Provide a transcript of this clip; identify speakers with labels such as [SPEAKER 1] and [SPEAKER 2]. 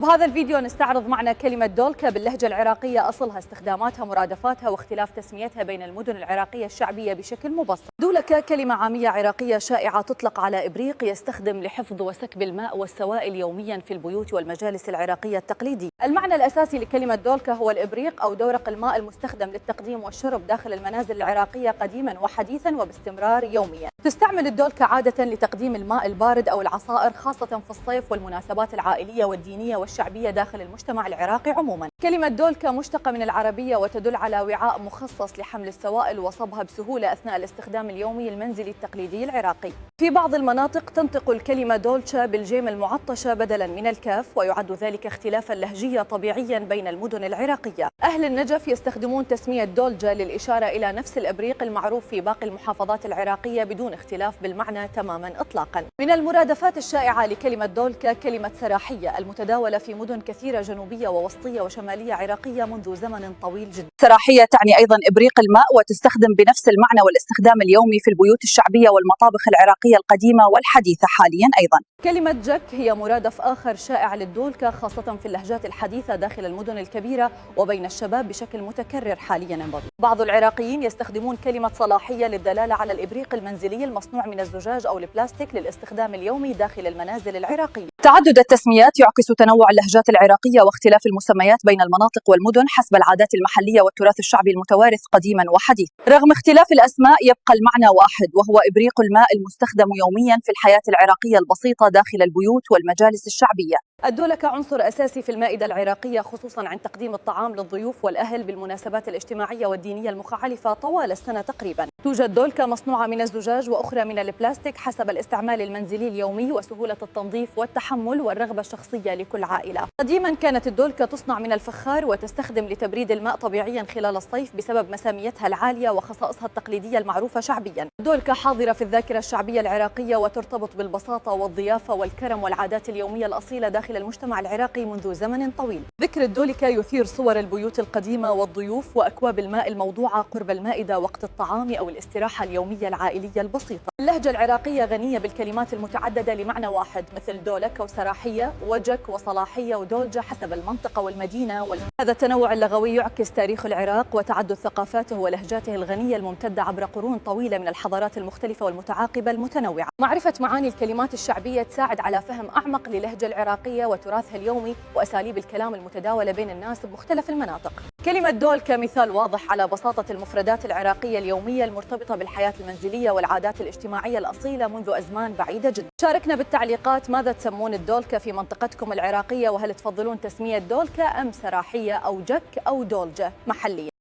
[SPEAKER 1] بهذا الفيديو نستعرض معنا كلمة دولكا باللهجة العراقية، أصلها، استخداماتها، مرادفاتها، واختلاف تسميتها بين المدن العراقية الشعبية بشكل مبسط. دولكا كلمة عامية عراقية شائعة تطلق على إبريق يستخدم لحفظ وسكب الماء والسوائل يوميا في البيوت والمجالس العراقية التقليدية. المعنى الأساسي لكلمة دولكا هو الإبريق أو دورق الماء المستخدم للتقديم والشرب داخل المنازل العراقية قديما وحديثا وباستمرار يوميا. تستعمل الدولكا عادة لتقديم الماء البارد أو العصائر، خاصة في الصيف والمناسبات العائلية والدينية والشعبية داخل المجتمع العراقي عموما. كلمة دولكا مشتقة من العربية وتدل على وعاء مخصص لحمل السوائل وصبها بسهولة أثناء الاستخدام اليومي المنزلي التقليدي العراقي. في بعض المناطق تنطق الكلمة دولتشا بالجيم المعطشة بدلا من الكاف، ويعد ذلك اختلافا لهجيا طبيعيا بين المدن العراقية. أهل النجف يستخدمون تسمية دولجا للإشارة إلى نفس الإبريق المعروف في باقي المحافظات العراقية بدون اختلاف بالمعنى تماما إطلاقا. من المرادفات الشائعة لكلمة دولكا كلمة سراحية المتداولة في مدن كثيرة جنوبية ووسطية وشمالية عراقية منذ زمن طويل جدا. سراحية تعني أيضا إبريق الماء، وتستخدم بنفس المعنى والاستخدام اليومي في البيوت الشعبية والمطابخ العراقية القديمة والحديثة حاليا أيضا. كلمة جك هي مرادف آخر شائع للدولكا، خاصة في اللهجات الحديثة داخل المدن الكبيرة وبين الشباب بشكل متكرر حاليا. بعض العراقيين يستخدمون كلمة صلاحية للدلالة على الإبريق المنزلي المصنوع من الزجاج أو البلاستيك للاستخدام اليومي داخل المنازل العراقية. تعدد التسميات يعكس تنوع اللهجات العراقية واختلاف المسميات بين المناطق والمدن حسب العادات المحلية والتراث الشعبي المتوارث قديما وحديثا. رغم اختلاف الأسماء يبقى المعنى واحد، وهو إبريق الماء المستخدم يوميا في الحياة العراقية البسيطة داخل البيوت والمجالس الشعبية. الدولكا عنصر أساسي في المائدة العراقية، خصوصا عند تقديم الطعام للضيوف والأهل بالمناسبات الاجتماعية والدينية المخالفة طوال السنة تقريبا. توجد دولكا مصنوعة من الزجاج وأخرى من البلاستيك حسب الاستعمال المنزلي اليومي وسهولة التنظيف والتحمل والرغبة الشخصية لكل عائلة. قديما كانت الدولكا تصنع من الفخار وتستخدم لتبريد الماء طبيعيا خلال الصيف بسبب مساميتها العالية وخصائصها التقليدية المعروفة شعبيا. الدولكا حاضرة في الذاكرة الشعبية العراقية وترتبط بالبساطة والضيافة والكرم والعادات اليومية الأصيلة داخل المجتمع العراقي منذ زمن طويل. ذكر الدولكا يثير صور البيوت القديمة والضيوف وأكواب الماء الموضوعة قرب المائدة وقت الطعام أو الاستراحة اليومية العائلية البسيطة. اللهجة العراقية غنية بالكلمات المتعددة لمعنى واحد، مثل دولك وسراحية وجك وصلاحية ودولجة حسب المنطقة والمدينة. هذا التنوع اللغوي يعكس تاريخ العراق وتعدد ثقافاته ولهجاته الغنية الممتدة عبر قرون طويلة من الحضارات المختلفة والمتعاقبة المتنوعة. معرفة معاني الكلمات الشعبية تساعد على فهم أعمق للهجة العراقية وتراثها اليومي وأساليب الكلام المتداولة بين الناس بمختلف المناطق. كلمة دولكا مثال واضح على بساطة المفردات العراقية اليومية المرتبطة بالحياة المنزلية والعادات الاجتماعية الأصيلة منذ أزمان بعيدة جدا. شاركنا بالتعليقات ماذا تسمون الدولكا في منطقتكم العراقية، وهل تفضلون تسمية دولكا أم سراحية أو جك أو دولجة محلية؟